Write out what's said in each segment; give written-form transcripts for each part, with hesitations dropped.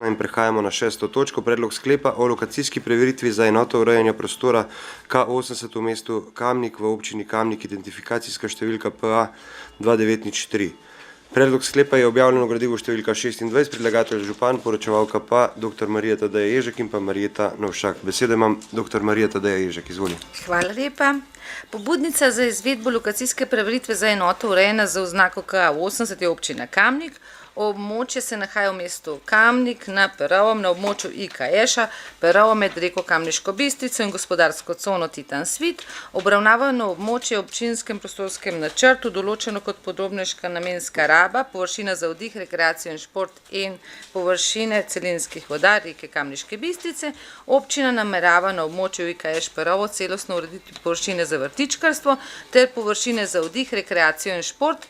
In prehajamo na 6. točko, predlog sklepa o lokacijski preveritvi za enoto urejanja prostora K80 v mestu Kamnik v občini Kamnik, identifikacijska številka PA 2903. Predlog sklepa je objavljen v gradivu številka 26, predlagatelj župan, poročevalka pa dr. Marija Tadeja Ježek in pa Marjeta Novšak. Besedo imam dr. Marija Tadeja Ježek, izvoli. Hvala lepa. Pobudnica za izvedbo lokacijske preveritve za enoto urejena za oznako K80 je občina Kamnik. Območje se nahaja v mestu Kamnik na Perovem, na območju IKŠ-a, Perovo med reko Kamniško Bistrico in gospodarsko cono Titan Svit. Obravnavano območje v občinskem prostorskem načrtu, določeno kot podrobneška namenska raba, površina za vdih, rekreacijo in šport in površine celinskih voda reke Kamniške Bistrice. Občina namerava na območju IKŠ Perovo celostno urediti površine za vrtičkarstvo ter površine za vdih, rekreacijo in šport.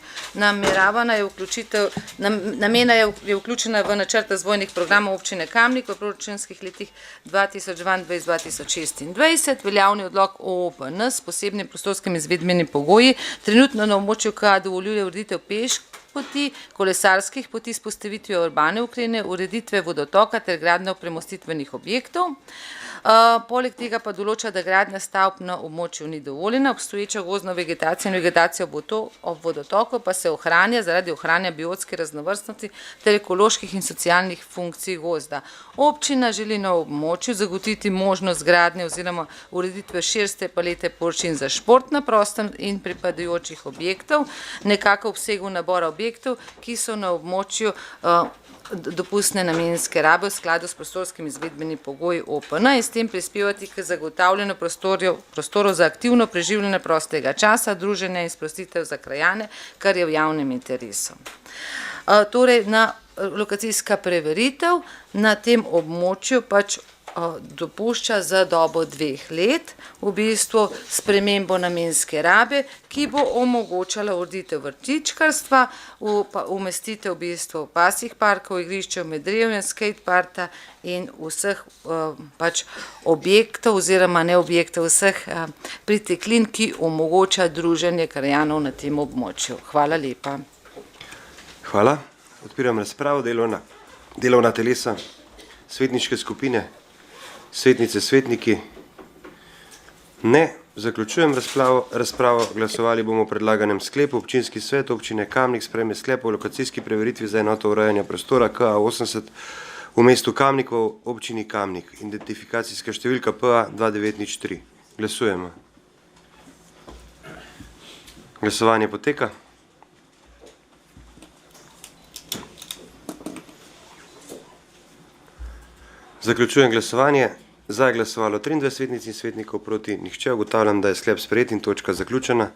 Namena je vključena v načrt razvojnih programov občine Kamnik v proračunskih letih 2022-2026. Veljavni odlok OOPN s posebnim prostorskim izvedbenim pogoji trenutno na območju K dovoljuje ureditev peš poti, kolesarskih poti s postavitvijo urbane okrine, ureditve vodotoka ter gradnjo premostitvenih objektov. Poleg tega pa določa, da gradnja stavb na območju ni dovoljena, obstoječa gozdna vegetacija in vegetacija ob vodotoku pa se ohranja zaradi ohranjanja biotske raznovrstnosti ter ekoloških in socialnih funkcij gozda. Občina želi na območju zagotoviti možnost gradnje oziroma ureditve širše palete površin za šport na prostem in pripadajočih objektov, nekako obsegu nabora objektov, ki so na območju dopustne namenske rabe v skladu s prostorskim izvedbenim pogoji OPN in s tem prispevati k zagotavljanju prostorov za aktivno preživljanje prostega časa, druženja in sprostitev za krajane, kar je v javnem interesu. Torej, lokacijska preveritev na tem območju pač dopušča za dobo 2 let, v bistvu spremembo namenske rabe, ki bo omogočala ureditev vrtičkarstva, umestitev v bistvu pasjih parkov, igriščev med drevjem, skate parka in vseh pač objektov oziroma ne objektov, vseh priteklin, ki omogoča druženje krajanov na tem območju. Hvala lepa. Hvala. Odpiram razpravo, delovna telesa, svetniške skupine. Svetnice, svetniki, ne, zaključujem razpravo, glasovali bomo o predlaganem sklepu. Občinski svet občine Kamnik sprejme sklep o lokacijski preveritvi za enoto urejanja prostora K80 v mestu Kamnik v občini Kamnik, identifikacijska številka PA 2903. Glasujemo. Glasovanje poteka. Zaključujem glasovanje. Za je glasovalo 23 svetnic in svetnikov, proti nihče. Ugotavljam, da je sklep sprejet in točka zaključena.